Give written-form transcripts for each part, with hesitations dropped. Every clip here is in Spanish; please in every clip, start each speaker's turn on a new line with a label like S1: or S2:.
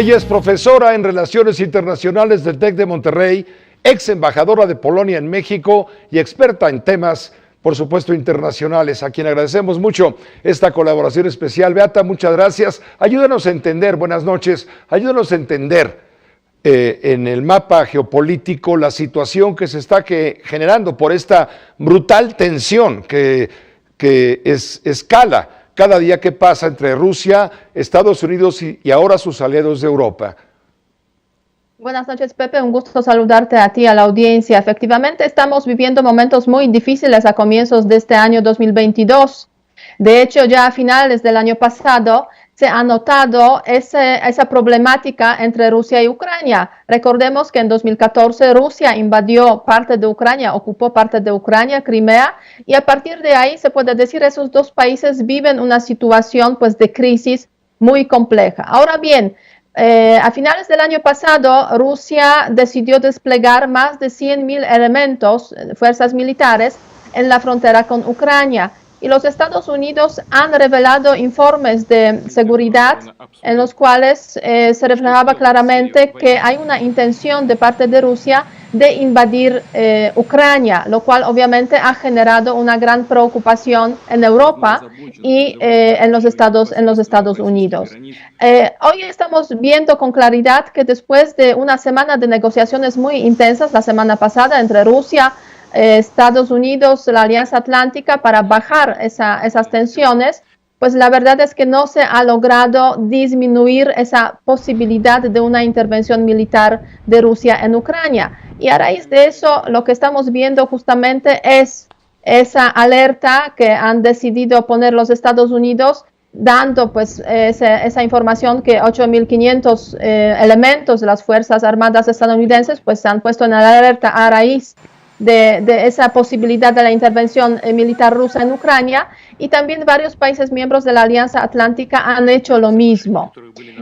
S1: Ella es profesora en Relaciones Internacionales del TEC de Monterrey, ex embajadora de Polonia en México y experta en temas, por supuesto, internacionales, a quien agradecemos mucho esta colaboración especial. Beata, muchas gracias. Ayúdanos a entender, buenas noches, ayúdanos a entender en el mapa geopolítico la situación que se está generando por esta brutal tensión que escala cada día que pasa entre Rusia, Estados Unidos y ahora sus aliados de Europa.
S2: Buenas noches, Pepe. Un gusto saludarte a ti, a la audiencia. Efectivamente, estamos viviendo momentos muy difíciles a comienzos de este año 2022. De hecho, ya a finales del año pasado se ha notado esa problemática entre Rusia y Ucrania. Recordemos que en 2014 Rusia invadió parte de Ucrania, ocupó parte de Ucrania, Crimea, y a partir de ahí se puede decir esos dos países viven una situación pues de crisis muy compleja. Ahora bien, a finales del año pasado, Rusia decidió desplegar más de 100.000 elementos, fuerzas militares, en la frontera con Ucrania. Y los Estados Unidos han revelado informes de seguridad en los cuales se reflejaba claramente que hay una intención de parte de Rusia de invadir Ucrania, lo cual obviamente ha generado una gran preocupación en Europa y en los Estados Unidos. Hoy estamos viendo con claridad que después de una semana de negociaciones muy intensas, la semana pasada entre Rusia, Estados Unidos, la Alianza Atlántica, para bajar esas tensiones, pues la verdad es que no se ha logrado disminuir esa posibilidad de una intervención militar de Rusia en Ucrania. Y a raíz de eso, lo que estamos viendo justamente es esa alerta que han decidido poner los Estados Unidos, dando pues esa información que 8.500 elementos de las Fuerzas Armadas estadounidenses pues se han puesto en alerta a raíz de esa posibilidad de la intervención militar rusa en Ucrania, y también varios países miembros de la Alianza Atlántica han hecho lo mismo.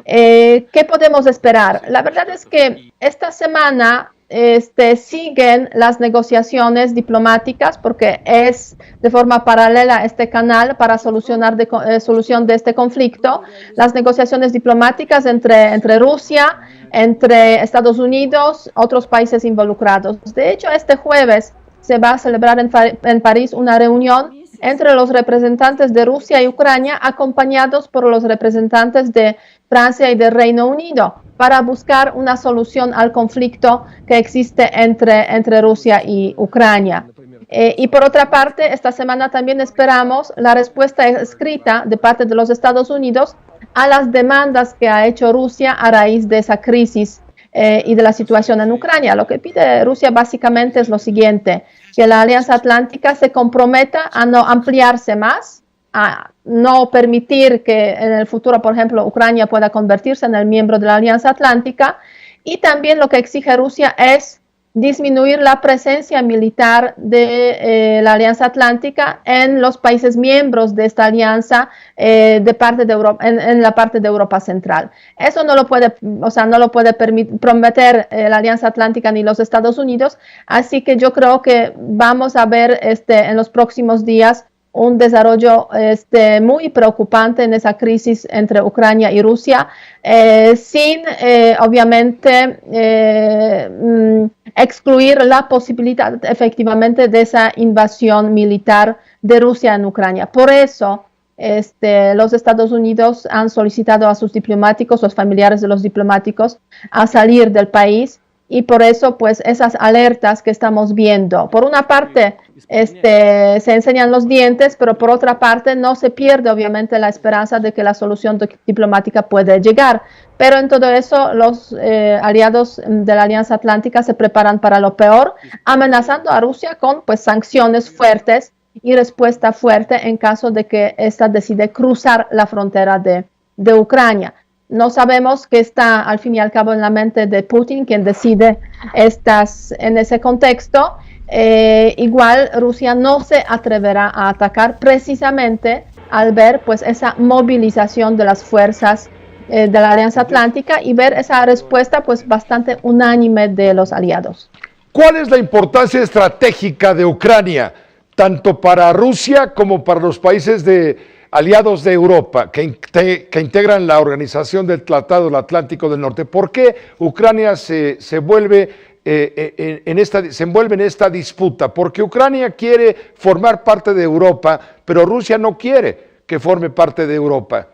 S2: ¿Qué podemos esperar? La verdad es que esta semana siguen las negociaciones diplomáticas, porque es de forma paralela este canal para solución de este conflicto, las negociaciones diplomáticas entre Rusia, entre Estados Unidos, otros países involucrados. De hecho, este jueves se va a celebrar en París una reunión entre los representantes de Rusia y Ucrania, acompañados por los representantes de Francia y del Reino Unido, para buscar una solución al conflicto que existe entre Rusia y Ucrania. Y por otra parte, esta semana también esperamos la respuesta escrita de parte de los Estados Unidos a las demandas que ha hecho Rusia a raíz de esa crisis y de la situación en Ucrania. Lo que pide Rusia básicamente es lo siguiente: que la Alianza Atlántica se comprometa a no ampliarse más, a no permitir que en el futuro, por ejemplo, Ucrania pueda convertirse en el miembro de la Alianza Atlántica, y también lo que exige Rusia es disminuir la presencia militar de la Alianza Atlántica en los países miembros de esta alianza de parte de Europa, en la parte de Europa Central. Eso no lo puede, prometer la Alianza Atlántica ni los Estados Unidos, así que yo creo que vamos a ver en los próximos días un desarrollo muy preocupante en esa crisis entre Ucrania y Rusia, sin obviamente excluir la posibilidad efectivamente de esa invasión militar de Rusia en Ucrania. Por eso los Estados Unidos han solicitado a sus diplomáticos, los familiares de los diplomáticos, a salir del país. Y por eso, pues, esas alertas que estamos viendo, por una parte, se enseñan los dientes, pero por otra parte, no se pierde, obviamente, la esperanza de que la solución diplomática puede llegar. Pero en todo eso, los aliados de la Alianza Atlántica se preparan para lo peor, amenazando a Rusia con, pues, sanciones fuertes y respuesta fuerte en caso de que ésta decide cruzar la frontera de Ucrania. No sabemos qué está al fin y al cabo en la mente de Putin, quien decide en ese contexto. Igual Rusia no se atreverá a atacar precisamente al ver pues esa movilización de las fuerzas de la Alianza Atlántica y ver esa respuesta pues bastante unánime de los aliados.
S1: ¿Cuál es la importancia estratégica de Ucrania, tanto para Rusia como para los países de aliados de Europa que integran la Organización del Tratado del Atlántico del Norte, ¿por qué Ucrania se envuelve en esta disputa? Porque Ucrania quiere formar parte de Europa, pero Rusia no quiere que forme parte de Europa.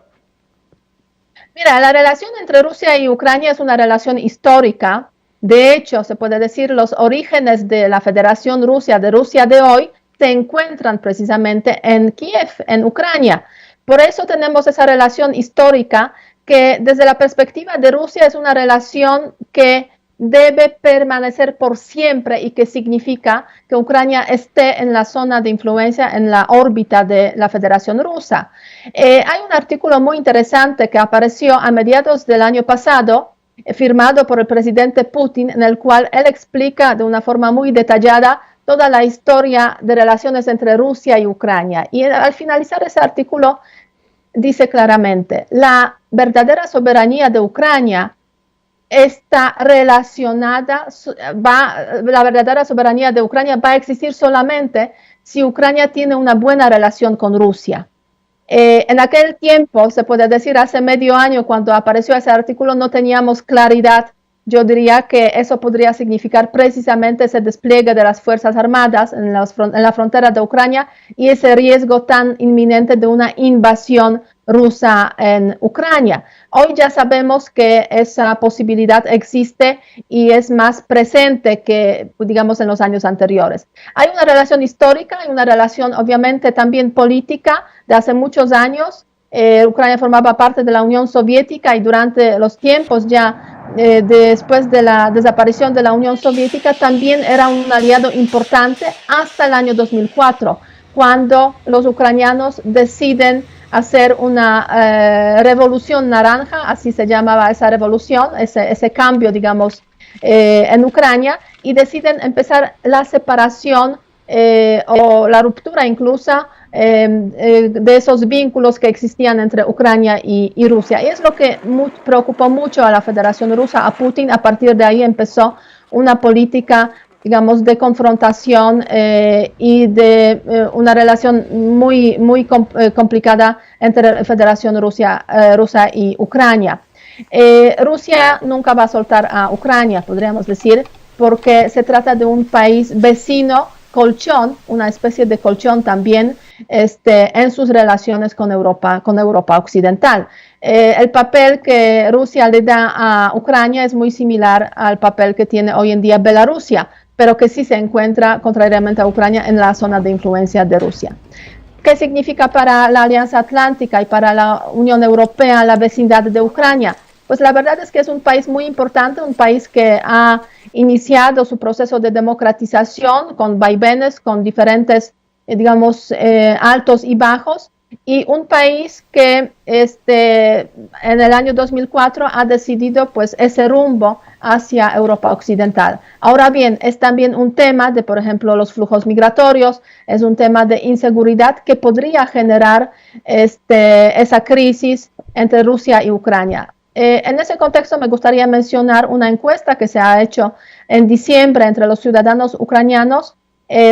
S2: Mira, la relación entre Rusia y Ucrania es una relación histórica. De hecho, se puede decir, los orígenes de la Federación Rusa, de Rusia de hoy, se encuentran precisamente en Kiev, en Ucrania. Por eso tenemos esa relación histórica que desde la perspectiva de Rusia es una relación que debe permanecer por siempre y que significa que Ucrania esté en la zona de influencia, en la órbita de la Federación Rusa. Hay un artículo muy interesante que apareció a mediados del año pasado, firmado por el presidente Putin, en el cual él explica de una forma muy detallada toda la historia de relaciones entre Rusia y Ucrania. Y al finalizar ese artículo dice claramente, la verdadera soberanía de Ucrania está relacionada, la verdadera soberanía de Ucrania va a existir solamente si Ucrania tiene una buena relación con Rusia. En aquel tiempo, se puede decir hace medio año, cuando apareció ese artículo, no teníamos claridad. Yo diría que eso podría significar precisamente ese despliegue de las Fuerzas Armadas en la frontera de Ucrania y ese riesgo tan inminente de una invasión rusa en Ucrania. Hoy ya sabemos que esa posibilidad existe y es más presente que, digamos, en los años anteriores. Hay una relación histórica, hay una relación obviamente también política de hace muchos años. Ucrania formaba parte de la Unión Soviética y durante los tiempos ya después de la desaparición de la Unión Soviética también era un aliado importante hasta el año 2004, cuando los ucranianos deciden hacer una revolución naranja, así se llamaba esa revolución, ese cambio, digamos, en Ucrania, y deciden empezar la separación o la ruptura incluso de esos vínculos que existían entre Ucrania y Rusia. Y es lo que preocupó mucho a la Federación Rusa, a Putin. A partir de ahí empezó una política, digamos, de confrontación y de una relación muy complicada entre la Federación Rusa y Ucrania. Rusia nunca va a soltar a Ucrania, podríamos decir, porque se trata de un país vecino, colchón, una especie de colchón también en sus relaciones con Europa occidental. El papel que Rusia le da a Ucrania es muy similar al papel que tiene hoy en día Bielorrusia, pero que sí se encuentra, contrariamente a Ucrania, en la zona de influencia de Rusia. ¿Qué significa para la Alianza Atlántica y para la Unión Europea la vecindad de Ucrania? Pues la verdad es que es un país muy importante, un país que ha iniciado su proceso de democratización con vaivenes, con diferentes, digamos, altos y bajos, y un país que en el año 2004 ha decidido pues ese rumbo hacia Europa Occidental. Ahora bien, es también un tema de, por ejemplo, los flujos migratorios, es un tema de inseguridad que podría generar esa crisis entre Rusia y Ucrania. En ese contexto me gustaría mencionar una encuesta que se ha hecho en diciembre entre los ciudadanos ucranianos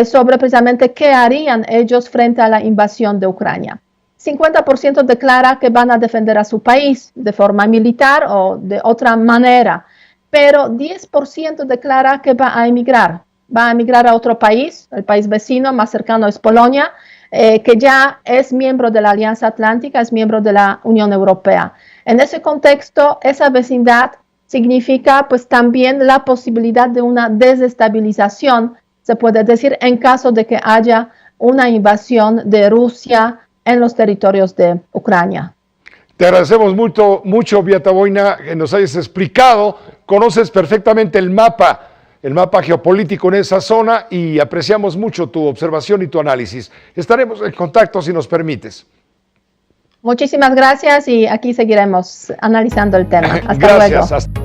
S2: sobre precisamente qué harían ellos frente a la invasión de Ucrania. 50% declara que van a defender a su país de forma militar o de otra manera, pero 10% declara que va a emigrar a otro país, el país vecino más cercano es Polonia, que ya es miembro de la Alianza Atlántica, es miembro de la Unión Europea. En ese contexto, esa vecindad significa pues también la posibilidad de una desestabilización, se puede decir, en caso de que haya una invasión de Rusia en los territorios de Ucrania.
S1: Te agradecemos mucho, Beata Boina, que nos hayas explicado. Conoces perfectamente el mapa geopolítico en esa zona y apreciamos mucho tu observación y tu análisis. Estaremos en contacto si nos permites.
S2: Muchísimas gracias y aquí seguiremos analizando el tema. Hasta
S1: Gracias.
S2: luego.